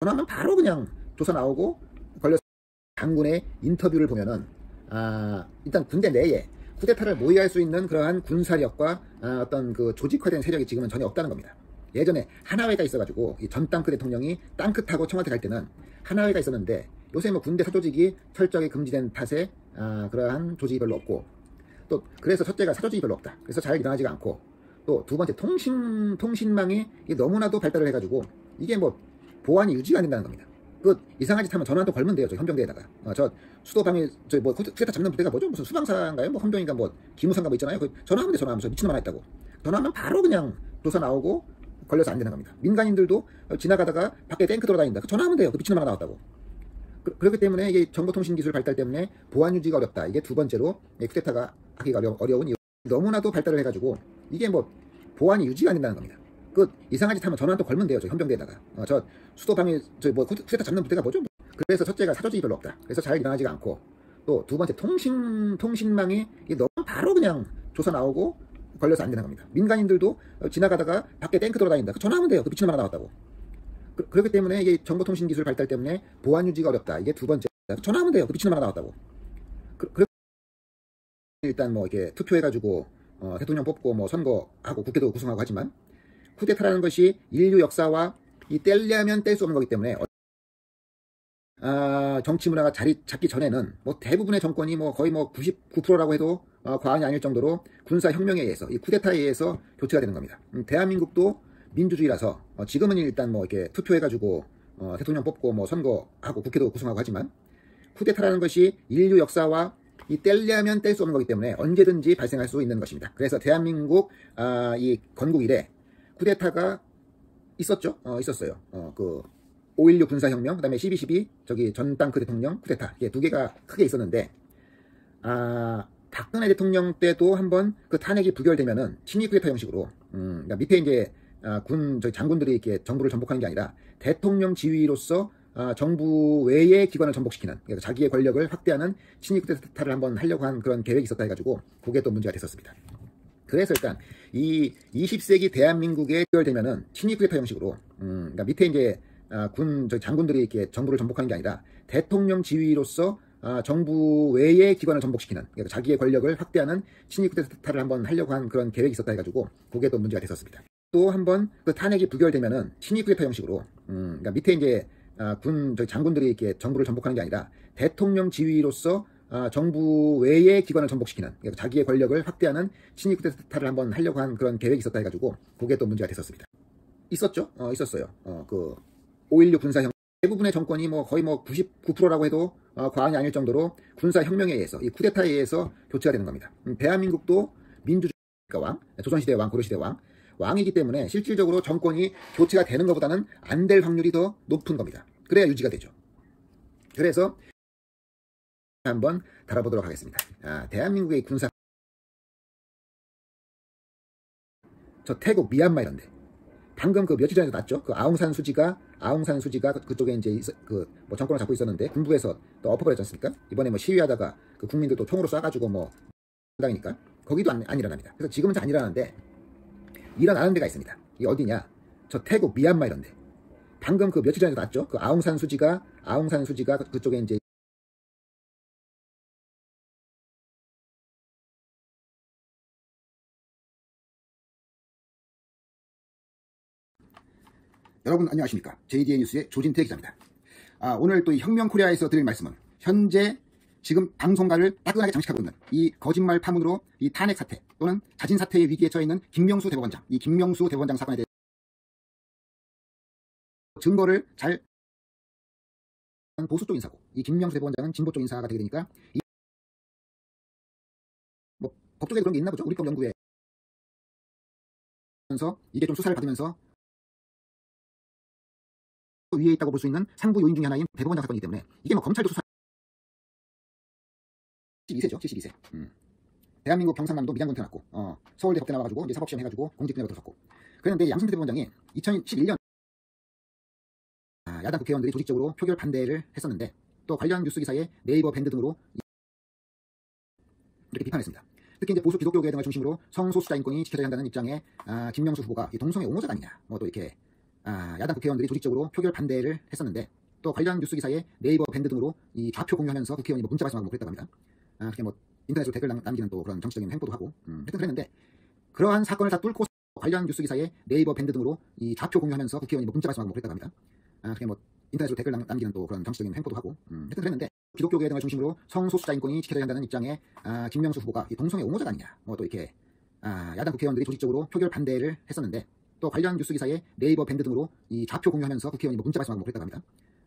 전화하면 바로 그냥 조사 나오고 걸려서. 장군의 인터뷰를 보면은 일단 군대 내에 쿠데타를 모의할 수 있는 그러한 군사력과 어떤 그 조직화된 세력이 지금은 전혀 없다는 겁니다. 예전에 하나회가 있어가지고 이 전 땅크 대통령이 땅크 타고 청와대 갈 때는 하나회가 있었는데, 요새 뭐 군대 사조직이 철저하게 금지된 탓에 그러한 조직이 별로 없고, 또 그래서 첫째가 사조직이 별로 없다. 그래서 잘 일어나지가 않고, 또 두 번째 통신망이 너무나도 발달을 해가지고 이게 뭐 보안이 유지가 안 된다는 겁니다. 그 이상한 짓 하면 전화 한 통 걸면 돼요. 저 헌병대에다가. 저 수도방위 뭐 쿠데타 잡는 부대가 뭐죠? 무슨 수방사인가요? 뭐 헌병인가 뭐 기무사인가 뭐 있잖아요. 그 전화하면 돼. 전화하면. 저 미친놈 하나 있다고. 전화하면 바로 그냥 조사 나오고 걸려서 안 되는 겁니다. 민간인들도 지나가다가 밖에 탱크 돌아다닌다. 전화하면 돼요. 그 미친놈 하나 나왔다고. 그렇기 때문에 이게 정보통신 기술 발달 때문에 보안 유지가 어렵다. 이게 두 번째로 쿠데타가 하기가 어려운 이유. 너무나도 발달을 해가지고 이게 뭐 보안이 유지가 안 된다는 겁니다. 그 이상한 짓 하면 전화 한 통 걸면 돼요. 저 헌병대에다가. 저 수도방위 뭐 쿠데타 잡는 부대가 뭐죠? 그래서 첫째가 사조직이 별로 없다. 그래서 잘 일어나지가 않고, 또 두 번째 통신망이 너무 바로 그냥 조사 나오고 걸려서 안 되는 겁니다. 민간인들도 지나가다가 밖에 탱크 돌아다닌다. 전화하면 돼요. 그 미친놈 하나 나왔다고. 그렇기 때문에 이게 정보통신 기술 발달 때문에 보안 유지가 어렵다. 이게 두 번째. 전화하면 돼요. 그 미친놈 하나 나왔다고. 일단 뭐 이렇게 투표해가지고 대통령 뽑고 뭐 선거하고 국회도 구성하고 하지만, 쿠데타라는 것이 인류 역사와 이 떼려면 뗄 수 없는 거기 때문에 정치 문화가 자리 잡기 전에는 뭐 대부분의 정권이 뭐 거의 뭐 99%라고 해도 과언이 아닐 정도로 군사 혁명에 의해서, 이 쿠데타에 의해서 교체가 되는 겁니다. 대한민국도 민주주의라서 지금은 일단 뭐 이렇게 투표해가지고 대통령 뽑고 뭐 선거하고 국회도 구성하고 하지만, 쿠데타라는 것이 인류 역사와 이 떼려면 뗄 수 없는 거기 때문에 언제든지 발생할 수 있는 것입니다. 그래서 대한민국 이 건국 이래 쿠데타가 있었죠. 있었어요. 그 5.16 군사혁명, 그 다음에 12.12 저기 전 땅크 대통령 쿠데타, 이게 두 개가 크게 있었는데, 박근혜 대통령 때도 한번 그 탄핵이 부결되면은 친위 쿠데타 형식으로, 그러니까 밑에 이제 장군들이 이렇게 정부를 전복하는 게 아니라 대통령 지휘로서 정부 외의 기관을 전복시키는, 그러니까 자기의 권력을 확대하는 친위 쿠데타를 한번 하려고 한 그런 계획이 있었다 해가지고 그게 또 문제가 됐었습니다. 그래서 일단 이 20세기 대한민국에 부결되면은 친위 쿠데타 형식으로, 그러니까 밑에 이제 장군들이 이렇게 정부를 전복하는 게 아니라 대통령 지휘로서 정부 외의 기관을 전복시키는, 그러니까 자기의 권력을 확대하는 친위 쿠데타를 한번 하려고 한 그런 계획이 있었다 해가지고 그게 또 문제가 됐었습니다. 또 한번 그 탄핵이 부결되면은 친위 쿠데타 형식으로, 그러니까 밑에 이제 장군들이 이렇게 정부를 전복하는 게 아니라 대통령 지휘로서 정부 외의 기관을 전복시키는, 그러니까 자기의 권력을 확대하는 친위 쿠데타를 한번 하려고 한 그런 계획이 있었다 해가지고 그게 또 문제가 됐었습니다. 있었죠? 있었어요. 그 5.16 군사혁명, 대부분의 정권이 뭐 거의 뭐 99%라고 해도 과언이 아닐 정도로 군사혁명에 의해서, 이 쿠데타에 의해서 교체가 되는 겁니다. 대한민국도 민주주의 왕, 조선시대 왕, 고려시대 왕이기 때문에 실질적으로 정권이 교체가 되는 것보다는 안 될 확률이 더 높은 겁니다. 그래야 유지가 되죠. 그래서 한번 다뤄보도록 하겠습니다. 대한민국의 군사, 저 태국, 미얀마 이런데 방금 그 며칠 전에도 났죠. 그 아웅산 수지가 그쪽에 이제 뭐 정권을 잡고 있었는데 군부에서 또 엎어버렸지 않습니까? 이번에 뭐 시위하다가 그 국민들 또 총으로 쏴가지고 뭐 당이니까 거기도 안 일어납니다. 그래서 지금은 잘 안 일어나는데 일어나는 데가 있습니다. 이게 어디냐? 저 태국, 미얀마 이런데 방금 그 며칠 전에도 났죠. 그 아웅산 수지가 그쪽에 이제 여러분 안녕하십니까? JDA 뉴스의 조진태 기자입니다. 오늘 또 이 혁명 코리아에서 드릴 말씀은 현재 지금 방송가를 따끈하게 장식하고 있는 이 거짓말 파문으로 이 탄핵 사태 또는 자진 사태의 위기에 처해 있는 김명수 대법원장, 이 김명수 대법원장 사건에 대해 증거를 잘 보수 쪽 인사고, 이 김명수 대법원장은 진보 쪽 인사가 되게 되니까 뭐 법조계도 그런 게 있나 보죠. 우리법 연구에 이게 좀 수사를 받으면서 위에 있다고 볼 수 있는 상부 요인 중에 하나인 대법원장 사건이기 때문에 이게 뭐 검찰도 수사 72세죠. 72세. 대한민국 경상남도 밀양군 태어났고 서울대 법대 나와가지고 이제 사법시험 해가지고 공직분야로 들어섰고, 그런데 양승태 대법원장이 2011년 야당 국회의원들이 조직적으로 표결 반대를 했었는데 또 관련 뉴스 기사에 네이버 밴드 등으로 이렇게 비판했습니다. 특히 이제 보수 기독교계 등을 중심으로 성소수자 인권이 지켜져야 한다는 입장에 김명수 후보가 동성애 옹호자가 아니냐, 뭐 또 이렇게 야당 국회의원들이 조직적으로 표결 반대를 했었는데 또 관련 뉴스 기사에 네이버 밴드 등으로 이 좌표 공유하면서 국회의원이 문자 발송하고 그랬다고 합니다. 그렇게 인터넷으로 댓글 남기는 또 그런 정치적인 행보도 하고 하여튼 그랬는데 그러한 사건을 다 뚫고 관련 뉴스 기사에 네이버 밴드 등으로 이 좌표 공유하면서 국회의원이 문자 발송하고 그랬다고 합니다. 그렇게 인터넷으로 댓글 남기는 또 그런 정치적인 행보도 하고 하여튼 그랬는데 기독교계 등을 중심으로 성소수자 인권이 지켜져야 한다는 입장에 김명수 후보가 이 동성애 옹호자가 아니냐 또 이렇게 야당 국회의원들이 조직적으로 표결 반대를 했었는데 또 관련 뉴스 기사에 네이버 밴드 등으로 이 좌표 공유하면서 국회의원이 문자 발송하고 그랬다고 합니다.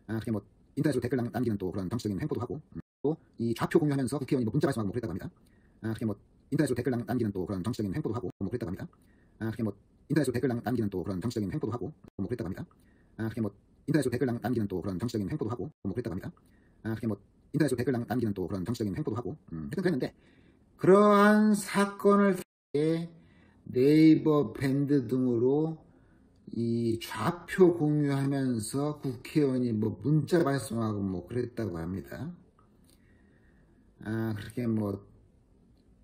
그렇게 인터넷으로 댓글 남기는 또 그런 정치적인 행보도 하고 또 이 좌표 공유하면서 국회의원이 문자 발송하고 그랬다고 합니다. 그렇게 인터넷으로 댓글 남기는 또 그런 정치적인 행보도 하고 그랬다고 합니다. 그렇게 인터넷으로 댓글 남기는 또 그런 정치적인 행보도 하고 그랬다고 합니다. 그렇게 인터넷으로 댓글 남기는 또 그런 정치적인 행보도 하고 그랬다고 합니다. 그렇게 인터넷으로 댓글 남기는 또 그런 정치적인 행보도 하고 하여튼 그랬는데 그러한 사건을 네이버 밴드 등으로 이 좌표 공유하면서 국회의원이 문자 발송하고 그랬다고 합니다. 그렇게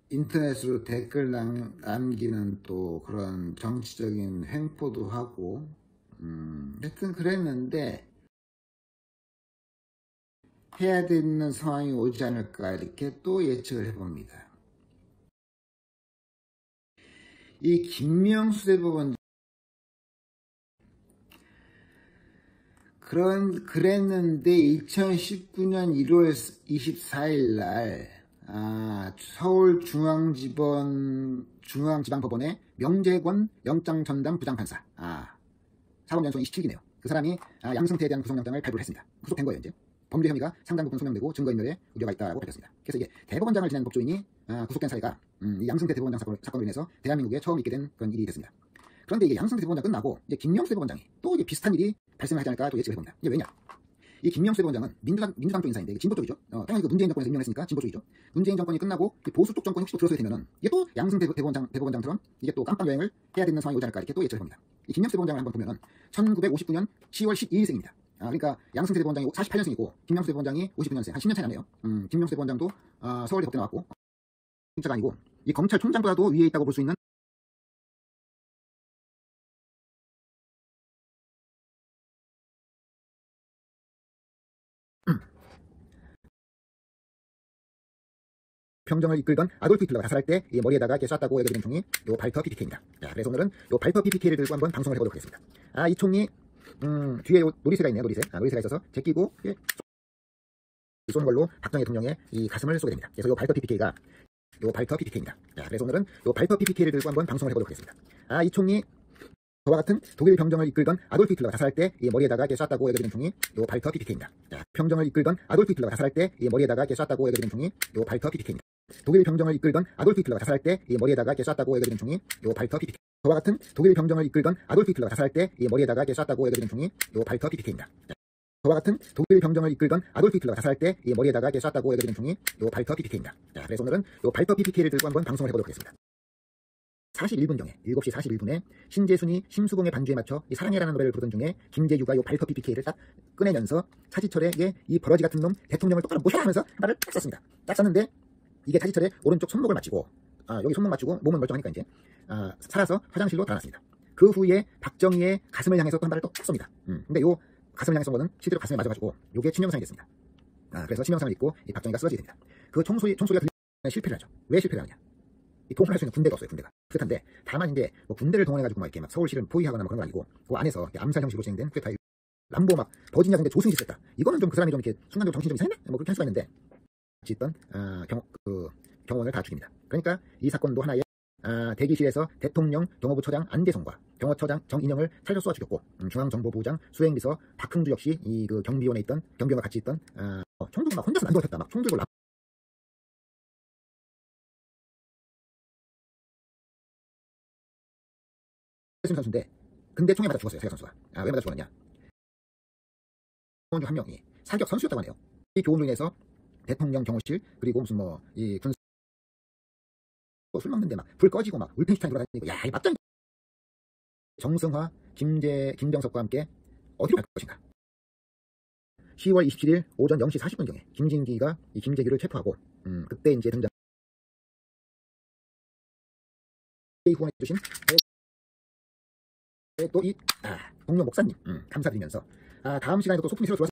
인터넷으로 댓글 남기는 또 그런 정치적인 행보도 하고 하여튼 그랬는데 해야 되는 상황이 오지 않을까 이렇게 또 예측을 해봅니다. 이 김명수 대법원 그랬는데 2019년 1월 24일 날 서울중앙지방법원의 명재권 영장전담 부장판사 사법연수원 27기네요. 그 사람이 양승태에 대한 구속영장을 발부를 했습니다. 구속된 거예요. 이제 범죄 혐의가 상당 부분 소명되고 증거인멸에 우려가 있다고 밝혔습니다. 그래서 이게 대법원장을 지낸 법조인이 구속된 사례가 이 양승태 대법원장 사건으로 인해서 대한민국에 처음 있게 된 그런 일이 됐습니다. 그런데 이게 양승태 대법원장 끝나고 이제 김명수 대법원장이 또 이게 비슷한 일이 발생을 하지 않을까 또 예측을 해봅니다. 이게 왜냐? 이 김명수 대법원장은 민주당 쪽 인사인데 진보 쪽이죠. 당연히 문재인 정권에서 임명했으니까 진보 쪽이죠. 문재인 정권이 끝나고 보수 쪽 정권이 혹시 또 들어서게 되면은 이게 또 양승태 대법원장처럼 이게 또 깜빵 여행을 해야 되는 상황이 오지 않을까 이렇게 또 예측을 해봅니다. 이 김명수 대법원장을 한번 보면은 1959년 10월 12일생입니다. 그러니까 양승태 대법원장이 48년생이고 김명수 대법원장이 59년생, 한 10년 차이 나네요. 김명수 대법원장도 서울대 법대 나왔고 진짜가 아니고 이 검찰총장보다도 위에 있다고 볼 수 있는 평정을 이끌던 아돌프 히틀러가 자살할 때 이 머리에다가 이렇게 쐈다고 얘기된 총이 요 발터 PPK입니다. 그래서 오늘은 요 발터 PPK를 들고 한번 방송을 해보도록 하겠습니다. 이 총이 뒤에 요 노리새가 있네요. 노리새가 있어서 제끼고 쏘는 걸로 박정희 대통령의 이 가슴을 쏘게 됩니다. 그래서 요 발터 PPK가 요 발터 PPK입니다. 그래서 오늘은 요 발터 PPK를 들고 한번 방송을 해보도록 하겠습니다. 이 총이 저와 같은 독일 병정을 이끌던 아돌프 히틀러가 자살할 때 이 머리에다가 이렇게 쐈다고 얘기된 총이 요 발터 PPK입니다. 병정을 이끌던 아돌프 히틀러가 자살할 때 이 머리에다가 이렇게 쐈다고 얘기된 총이 요 발터 PPK입니다. 독일 병정을 이끌던 아돌프 히틀러가 자살할 때 이 머리에다가 이렇게 쐈다고 얘기된 총이 요 발터 PPK. 저와 같은 독일 병정을 이끌던 아돌프 히틀러가 자살할 때 이 머리에다가 이렇게 쐈다고 얘기된 총이 요 발터 PPK입니다. 저와 같은 독일 병정을 이끌던 아돌프 히틀러가 자살할 때 이 머리에다가 이렇게 쐈다고 얘기된 총이 요 발터 PPK입니다. 그래서 오늘은 요 발터 PPK를 들고 한번 방송을 해보도록 하겠습니다. 41분경에 7시 41분에 신재순이 심수봉의 반주에 맞춰 이 사랑해라는 노래를 부르던 중에 김재규가 요 발터 PPK를 딱 꺼내면서 차지철에게 이 버러지 같은 놈 대통령을 똑바로 모셔라 하면서 말을 딱 썼습니다. 딱 썼는데 이게 차지철의 오른쪽 손목을 맞추고 여기 손목 맞추고 몸은 멀쩡하니까 이제 살아서 화장실로 달아났습니다. 그 후에 박정희의 가슴을 향해서 또 한 발을 또 딱 쏩니다. 근데 요 가슴을 향해서 쏜 거는 실제로 가슴에 맞아가지고 요게 치명상이 됐습니다. 그래서 치명상을 입고 이 박정희가 쓰러지게 됩니다. 그 총소리가 들리면 실패를 하죠. 왜 실패를 하느냐? 이 동원할 수 있는 군대가 없어요. 군대가 그렇단데 다만 이제 군대를 동원해가지고 이렇게 막 서울시를 포위하거나 그런 건 아니고 그 안에서 암살 형식으로 진행된 쿠데타 람보 버지니아 상대 조승이 있었다. 이거는 좀 그 사람이 좀 이렇게 순간적으로 정신이 좀 이상했나? 그렇게 할 수가 있는데 같이 있던 경호원을 다 죽입니다. 그러니까 이 사건도 하나의 대기실에서 대통령 경호부처장 안대성과 경호처장 정인영을 차례로 쏘아 죽였고 중앙정보부장 수행비서 박흥주 역시 이 그 경비원에 있던 경비원과 같이 있던 총 들고 막 혼자서 난도했다. 막 총 들고 선수인데 근데 총에 맞아 죽었어요. 세계 선수가. 왜 맞아 죽었느냐? 교원 중 한 명이 사격 선수였다고 하네요. 이 교원으로 인해서 대통령 경호실 그리고 무슨 이 군 술 먹는데 막 불 꺼지고 막 울펜슈타인 돌아다니고 이 맞짱 정승화 김정석과 함께 어디로 갈 것인가? 10월 27일 오전 0시 40분경에 김진기가 이 김재규를 체포하고 그때 이제 등장 후원해 주신 또 이 동료 목사님 감사드리면서 다음 시간에도 또 소품이 새로 들어왔습니다.